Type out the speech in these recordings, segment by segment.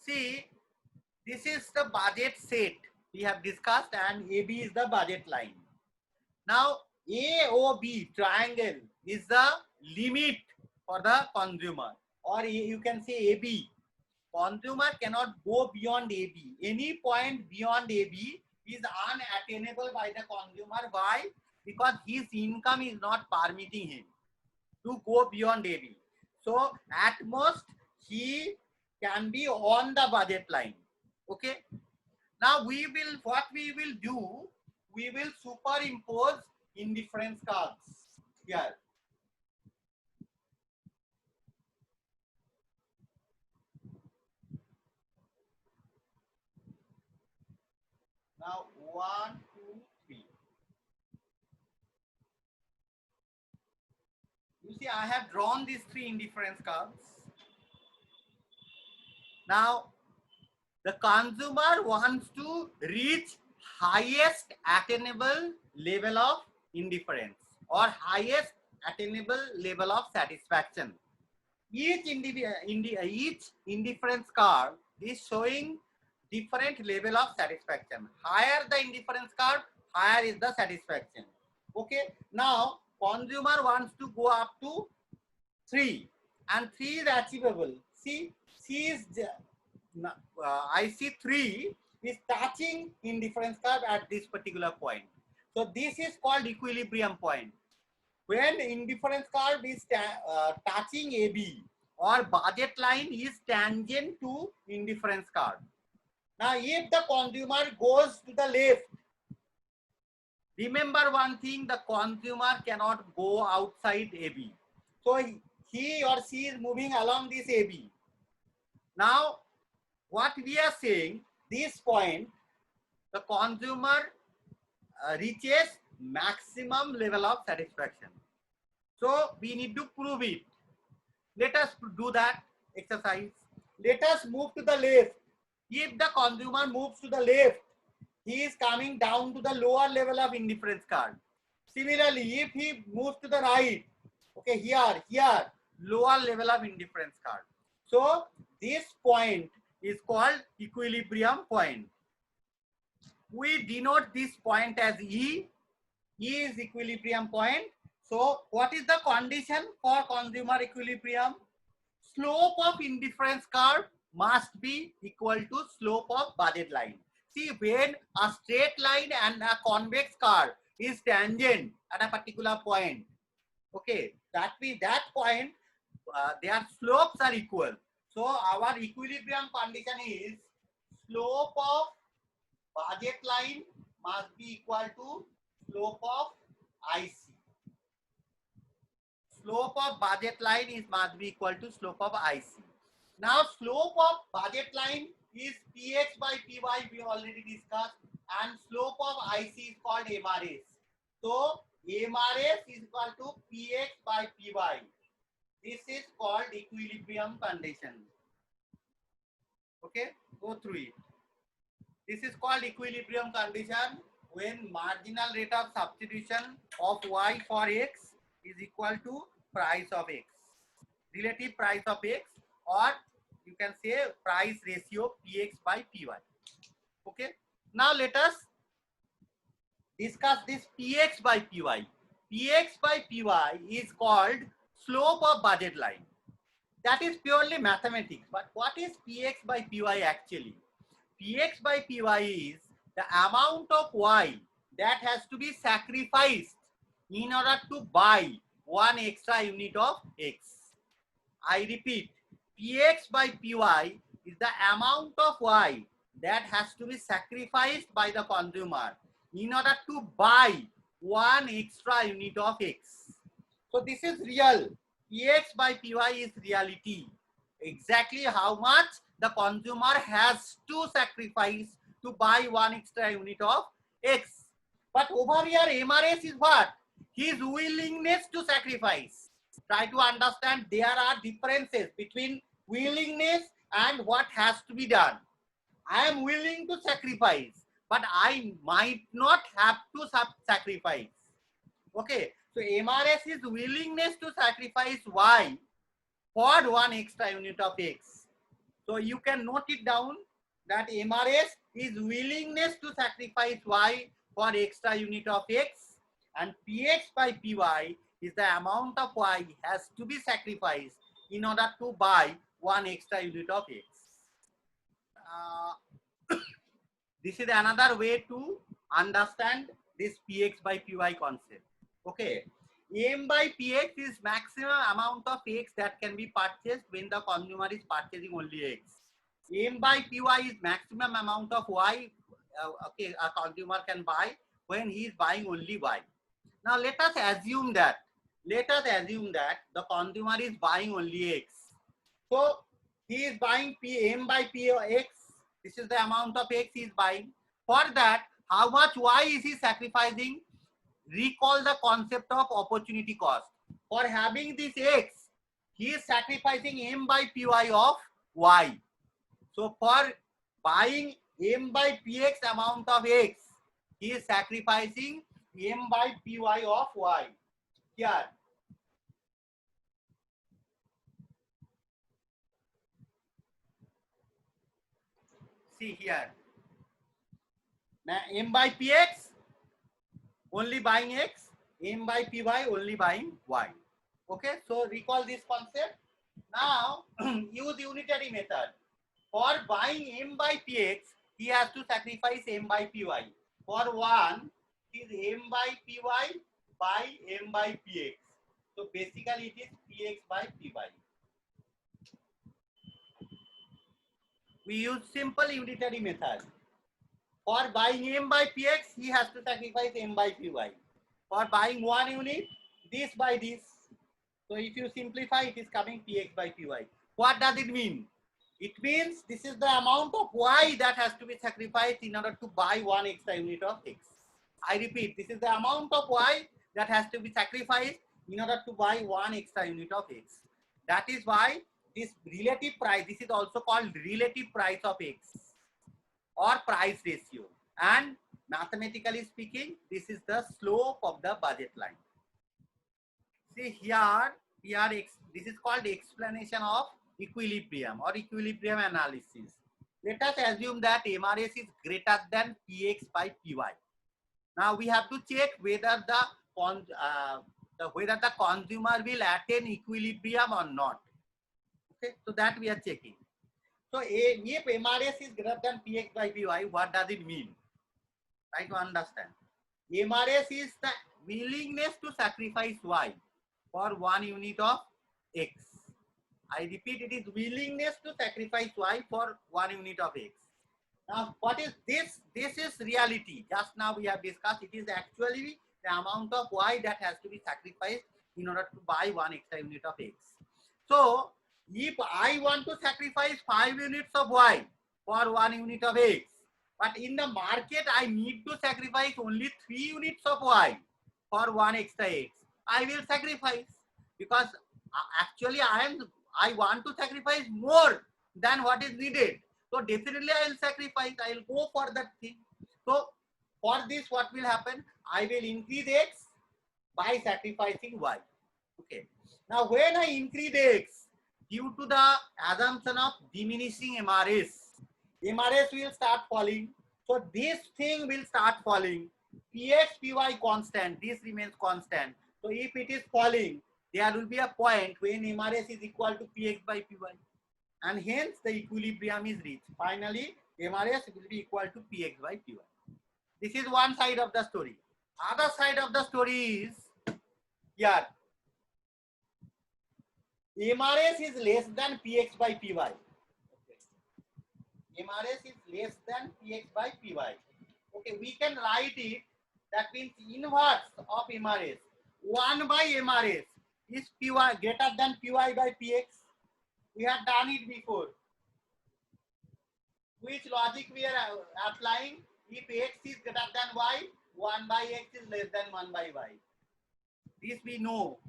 See, this is the budget set we have discussed, and AB is the budget line. Now, AOB triangle is the limit for the consumer, or you can say AB. Consumer cannot go beyond AB. Any point beyond AB is unattainable by the consumer. Why? Because his income is not permitting him to go beyond AB. So at most he can be on the budget line. Okay. Now what we will do, we will superimpose indifference curves here. Now 1, 2, 3. You see, I have drawn these three indifference curves. Now the consumer wants to reach highest attainable level of indifference or highest attainable level of satisfaction. Each indifference curve is showing different level of satisfaction. Higher the indifference curve, higher is the satisfaction. Okay. Now consumer wants to go up to 3, and 3 is achievable. See, C is I see 3 is touching indifference curve at this particular point. So this is called equilibrium point. When indifference curve is touching AB, or budget line is tangent to indifference curve. Now if the consumer goes to the left, remember one thing, the consumer cannot go outside AB. So he or she is moving along this AB. Now what we are saying, this point, the consumer reaches maximum level of satisfaction. So we need to prove it. Let us do that exercise. Let us move to the left. If the consumer moves to the left, he is coming down to the lower level of indifference curve. Similarly, if he moves to the right, okay, here, lower level of indifference curve. So this point is called equilibrium point. We denote this point as E. E is equilibrium point. So what is the condition for consumer equilibrium? Slope of indifference curve must be equal to slope of budget line. See, when a straight line and a convex curve is tangent at a particular point, okay, that means that point their slopes are equal. So our equilibrium condition is slope of budget line must be equal to slope of IC. Slope of budget line is must be equal to slope of IC. Now slope of budget line is Px by Py, we already discussed, and slope of IC is called MRS. So MRS is equal to Px by Py. This is called equilibrium condition. Okay, go through it. This is called equilibrium condition when marginal rate of substitution of y for x is equal to price of x, relative price of x, or you can say price ratio Px by Py. Okay, now let us discuss this Px by Py. Px by Py is called slope of budget line. That is purely mathematics. But what is Px by Py actually? Px by Py is the amount of y that has to be sacrificed in order to buy one extra unit of x. I repeat, Px by Py is the amount of y that has to be sacrificed by the consumer in order to buy one extra unit of x. So this is real. Px by Py is reality. Exactly how much the consumer has to sacrifice to buy one extra unit of x. But over here, MRS is what? His willingness to sacrifice. Try to understand there are differences between willingness and what has to be done. I am willing to sacrifice, but I might not have to sacrifice. Okay, so MRS is willingness to sacrifice y for one extra unit of x. So you can note it down that MRS is willingness to sacrifice Y for extra unit of X, and PX by PY is the amount of Y has to be sacrificed in order to buy one extra unit of X. This is another way to understand this PX by PY concept. Okay. M by PX is maximum amount of X that can be purchased when the consumer is purchasing only X. M by PY is maximum amount of Y okay, a consumer can buy when he is buying only Y. Now let us assume that the consumer is buying only X. So he is buying M by PX. This is the amount of X he is buying. For that, how much Y is he sacrificing? Recall the concept of opportunity cost. For having this X, he is sacrificing M by PY of Y. So for buying M by PX amount of X, he is sacrificing M by PY of Y. Here. See here. Now M by PX only buying X, M by PY only buying Y. Okay, so recall this concept. Now use unitary method. For buying M by PX, he has to sacrifice M by PY. For one, it is M by PY by M by PX. So basically it is PX by PY. We use simple unitary method. For buying M by PX, he has to sacrifice M by PY. For buying one unit, this by this. So if you simplify, it is coming PX by PY. What does it mean? It means this is the amount of Y that has to be sacrificed in order to buy one extra unit of X. I repeat, this is the amount of Y that has to be sacrificed in order to buy one extra unit of X. That is why this relative price, this is also called relative price of X or price ratio. And mathematically speaking, this is the slope of the budget line. See here, this is called explanation of equilibrium or equilibrium analysis. Let us assume that MRS is greater than PX by PY. Now we have to check whether the consumer will attain equilibrium or not. Okay, so that we are checking. So if MRS is greater than PX by PY, what does it mean? Try to understand. MRS is the willingness to sacrifice Y for one unit of X. I repeat, it is willingness to sacrifice Y for one unit of X. Now, what is this? This is reality. Just now we have discussed, it is actually the amount of Y that has to be sacrificed in order to buy one extra unit of X. So, if I want to sacrifice 5 units of Y for 1 unit of X, but in the market I need to sacrifice only 3 units of Y for 1 extra X, I will sacrifice, because actually I want to sacrifice more than what is needed. So definitely I will sacrifice, I will go for that thing. So for this, what will happen? I will increase X by sacrificing Y. Okay. Now when I increase X, due to the assumption of diminishing MRS will start falling. So this thing will start falling. PX, PY constant, this remains constant. So if it is falling, there will be a point when MRS is equal to PX by PY. And hence the equilibrium is reached. Finally, MRS will be equal to PX by PY. This is one side of the story. Other side of the story is here. MRS is less than PX by PY. Okay. MRS is less than PX by PY. Okay, we can write it. That means inverse of MRS. 1 by MRS is PY greater than PY by PX. We have done it before. Which logic we are applying? If X is greater than Y, 1 by X is less than 1 by Y. This we know.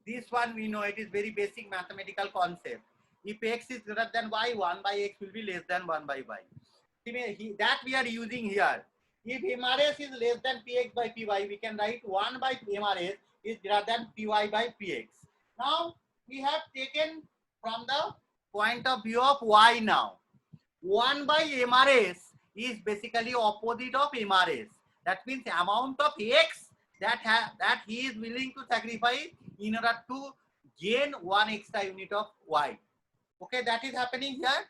This one we know. It is very basic mathematical concept. If X is greater than Y, 1 by X will be less than 1 by Y. That we are using here. If MRS is less than PX by PY, we can write 1 by MRS is greater than PY by PX. Now we have taken from the point of view of y now. 1 by MRS is basically opposite of MRS. That means amount of x that he is willing to sacrifice in order to gain 1 extra unit of y. Okay, that is happening here.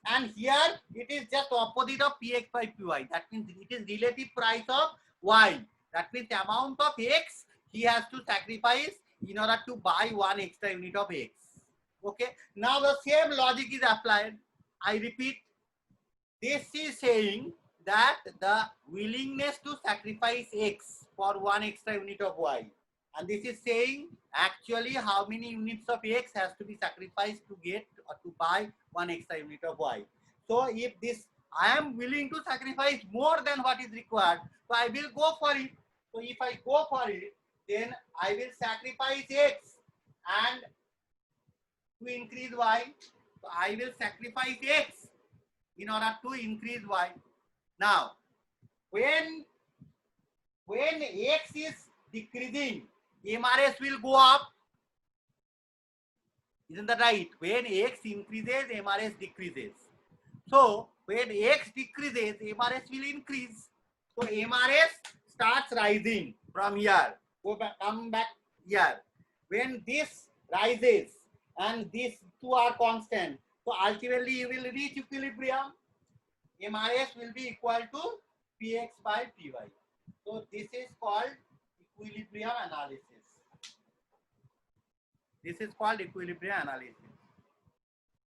And here it is just opposite of px by py. That means it is relative price of y. That means the amount of x he has to sacrifice in order to buy 1 extra unit of x. Okay, now the same logic is applied. I repeat, this is saying that the willingness to sacrifice x for 1 extra unit of y, and this is saying actually how many units of x has to be sacrificed to get or to buy 1 extra unit of y. So if this I am willing to sacrifice more than what is required, so I will go for it. So if I go for it, then I will sacrifice x and to increase y. So I will sacrifice x in order to increase y. Now, when x is decreasing, MRS will go up. Isn't that right? When x increases, MRS decreases. So when x decreases, MRS will increase. So MRS starts rising from here. Come back here. When this rises and these two are constant, so ultimately you will reach equilibrium. MRS will be equal to Px by Py. So this is called equilibrium analysis. This is called equilibrium analysis.